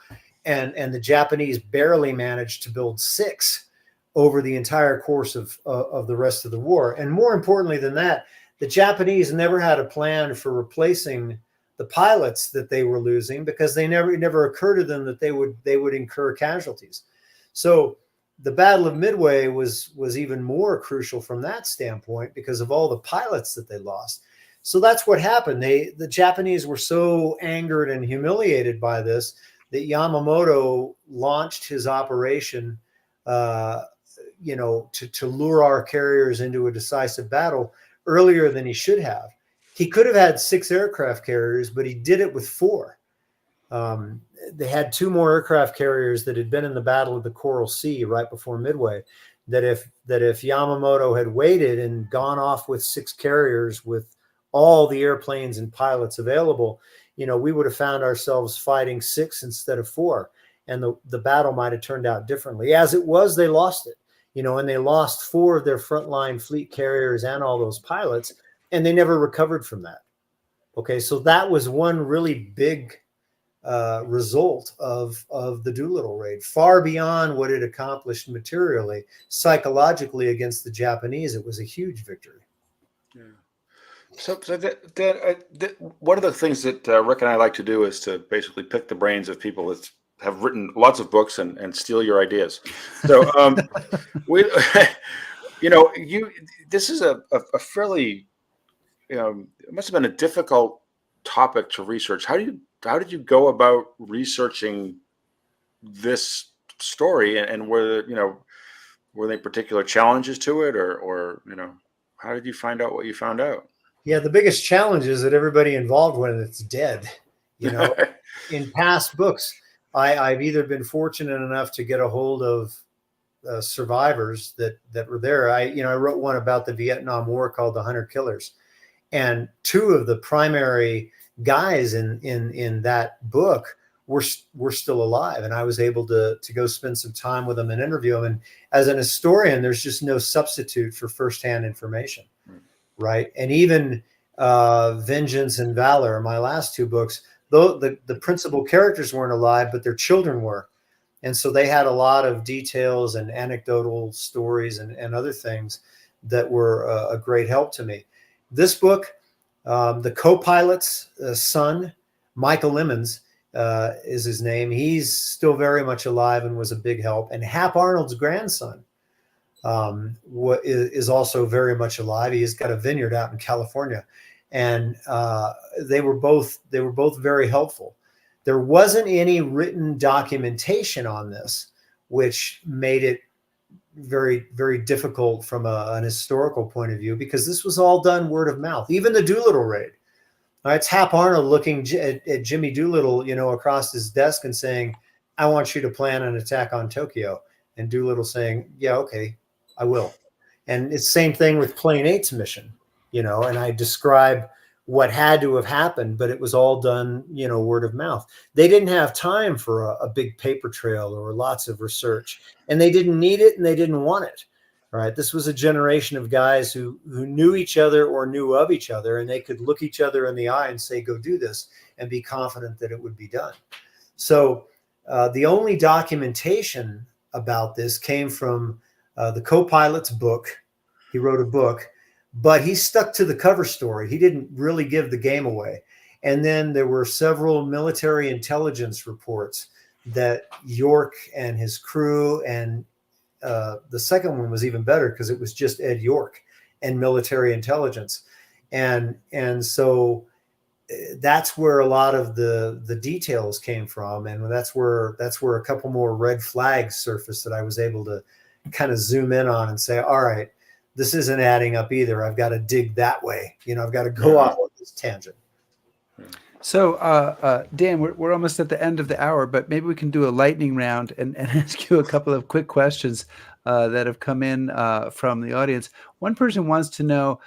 And the Japanese barely managed to build 6 over the entire course of the rest of the war. And more importantly than that, the Japanese never had a plan for replacing the pilots that they were losing, because it never occurred to them that they would incur casualties. So the Battle of Midway was even more crucial from that standpoint because of all the pilots that they lost. So that's what happened. The Japanese were so angered and humiliated by this that Yamamoto launched his operation, to lure our carriers into a decisive battle earlier than he should have. He could have had 6 aircraft carriers, but he did it with 4. They had 2 more aircraft carriers that had been in the Battle of the Coral Sea right before Midway. That if Yamamoto had waited and gone off with 6 carriers with all the airplanes and pilots available, we would have found ourselves fighting 6 instead of 4, and the battle might have turned out differently. As it was, they lost it. And they lost 4 of their frontline fleet carriers and all those pilots, and they never recovered from that. Okay, so that was one really big result of the Doolittle Raid, far beyond what it accomplished materially. Psychologically, against the Japanese, it was a huge victory.
Yeah. So one of the things that Rick and I like to do is to basically pick the brains of people that have written lots of books and steal your ideas. So this is a fairly, it must have been a difficult topic to research. How did you go about researching this story, and were there particular challenges to it, or? how did you find out what you found out?
Yeah, the biggest challenge is that everybody involved when it's dead. You know, in past books, I've either been fortunate enough to get a hold of survivors that were there. I wrote one about the Vietnam War called The Hunter Killers, and two of the primary guys in that book were still alive, and I was able to go spend some time with them and interview them. And as an historian, there's just no substitute for firsthand information, right? And even Vengeance and Valor, my last two books, though the principal characters weren't alive, but their children were. And so they had a lot of details and anecdotal stories and other things that were a great help to me. This book, the co-pilot's son, Michael Emmons, is his name. He's still very much alive and was a big help. And Hap Arnold's grandson is also very much alive. He's got a vineyard out in California, and they were both very helpful. There wasn't any written documentation on this, which made it very, very difficult from an historical point of view, because this was all done word of mouth. Even the Doolittle Raid. It's Hap Arnold looking at Jimmy Doolittle, across his desk and saying, "I want you to plan an attack on Tokyo." And Doolittle saying, "Yeah, okay, I will." And it's the same thing with Plane 8's mission, and I describe what had to have happened, but it was all done, word of mouth. They didn't have time for a big paper trail or lots of research, and they didn't need it and they didn't want it. All right. This was a generation of guys who knew each other or knew of each other, and they could look each other in the eye and say, "Go do this," and be confident that it would be done. So the only documentation about this came from the co-pilot's book. He wrote a book, but he stuck to the cover story. He didn't really give the game away. And then there were several military intelligence reports that York and his crew, and the second one was even better because it was just Ed York and military intelligence. And so that's where a lot of the details came from. And that's where a couple more red flags surfaced that I was able to kind of zoom in on and say, all right, this isn't adding up either. I've got to dig that way. I've got to go off on this tangent.
So, Dan, we're almost at the end of the hour, but maybe we can do a lightning round and ask you a couple of quick questions that have come in from the audience. One person wants to know,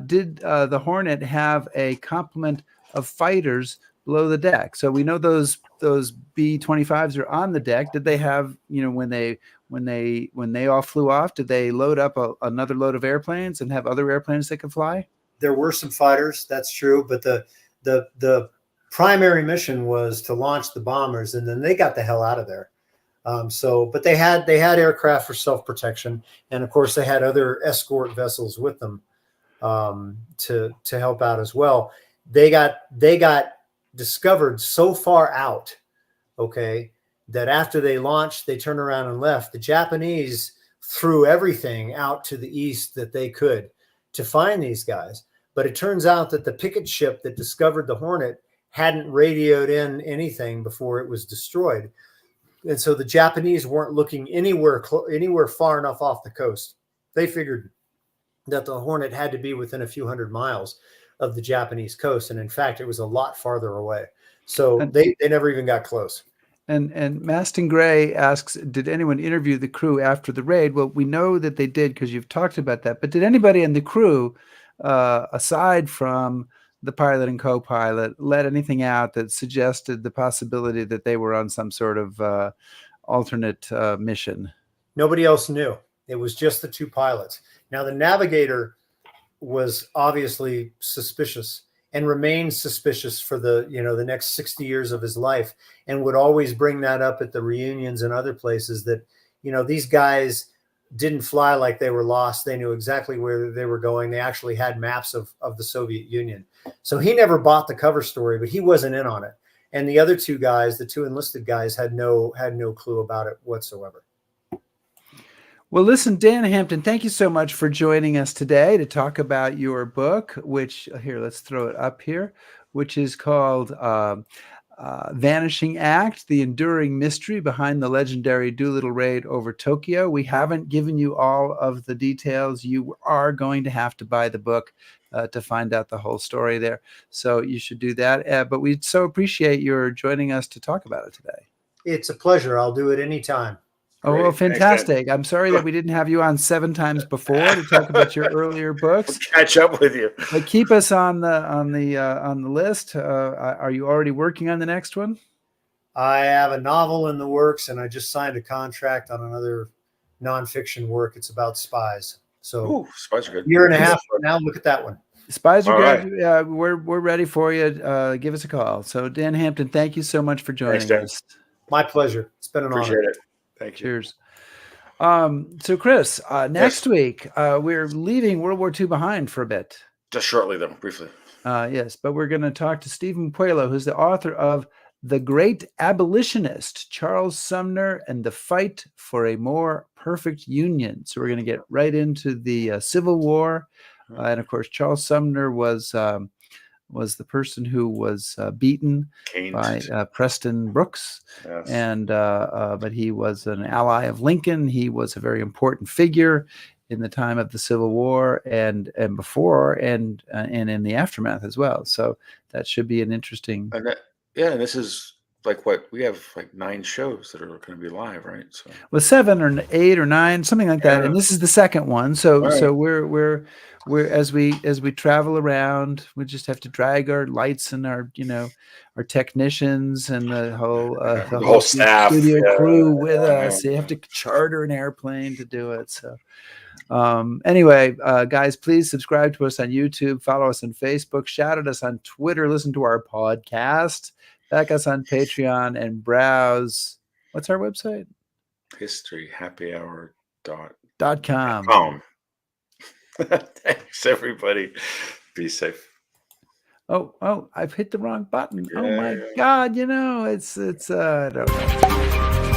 did the Hornet have a complement of fighters below the deck? So we know those B-25s are on the deck. Did they have, when they all flew off, did they load up another load of airplanes and have other airplanes that could fly?
There were some fighters, that's true, but the primary mission was to launch the bombers, and then they got the hell out of there. But they had aircraft for self-protection, and of course they had other escort vessels with them to help out as well. They got discovered so far out, okay, that after they launched, they turned around and left. The Japanese threw everything out to the east that they could to find these guys. But it turns out that the picket ship that discovered the Hornet hadn't radioed in anything before it was destroyed. And so the Japanese weren't looking anywhere far enough off the coast. They figured that the Hornet had to be within a few hundred miles of the Japanese coast. And in fact, it was a lot farther away. So they never even got close.
And Maston Gray asks, did anyone interview the crew after the raid? Well, we know that they did because you've talked about that. But did anybody in the crew, aside from the pilot and co-pilot, let anything out that suggested the possibility that they were on some sort of alternate mission?
Nobody else knew. It was just the two pilots. Now, the navigator was obviously suspicious and remained suspicious for the next 60 years of his life, and would always bring that up at the reunions and other places that, these guys didn't fly like they were lost. They knew exactly where they were going. They actually had maps of the Soviet Union. So he never bought the cover story, but he wasn't in on it. And the other two guys, the two enlisted guys, had no clue about it whatsoever.
Well, listen, Dan Hampton, thank you so much for joining us today to talk about your book, which, here, let's throw it up here, which is called Vanishing Act, the enduring mystery behind the legendary Doolittle Raid over Tokyo. We haven't given you all of the details. You are going to have to buy the book to find out the whole story there. So you should do that. But we so appreciate your joining us to talk about it today.
It's a pleasure. I'll do it anytime.
Oh, well,
Great. Thanks,
fantastic. I'm sorry that we didn't have you on 7 times before to talk about your earlier books.
We'll catch up with you.
But keep us on the list. Are you already working on the next one?
I have a novel in the works, and I just signed a contract on another nonfiction work. It's about spies. So
Ooh, spies are good.
a year and a half from now, look at that one.
Spies are
All
good. We're ready for you. Give us a call. So Dan Hampton, thank you so much for joining us.
My pleasure. It's been an honor.
Appreciate it. Thank you.
Cheers. So Chris, next week we're leaving World War II behind for a bit.
Just shortly, though, briefly.
Yes, but we're going to talk to Stephen Puelo, who's the author of The Great Abolitionist, Charles Sumner and the Fight for a More Perfect Union. So we're going to get right into the Civil War. And of course, Charles Sumner was the person who was beaten by Preston Brooks.
Yes.
And but he was an ally of Lincoln. He was a very important figure in the time of the Civil War and before and in the aftermath as well. So that should be an interesting.
And this is like what we have, like 9 shows that are going to be live, right? So
Well, 7 or 8 or 9, something like that. And this is the second one. So
right.
so we're as we travel around, we just have to drag our lights and our technicians and the whole
staff,
studio crew with us. You have to charter an airplane to do it. So anyway, guys, please subscribe to us on YouTube, follow us on Facebook, shout at us on Twitter, listen to our podcast, back us on Patreon, and browse. What's our website?
historyhappyhour.com. Thanks, everybody. Be safe.
Oh, I've hit the wrong button.
Yeah,
oh my God, it's I don't know.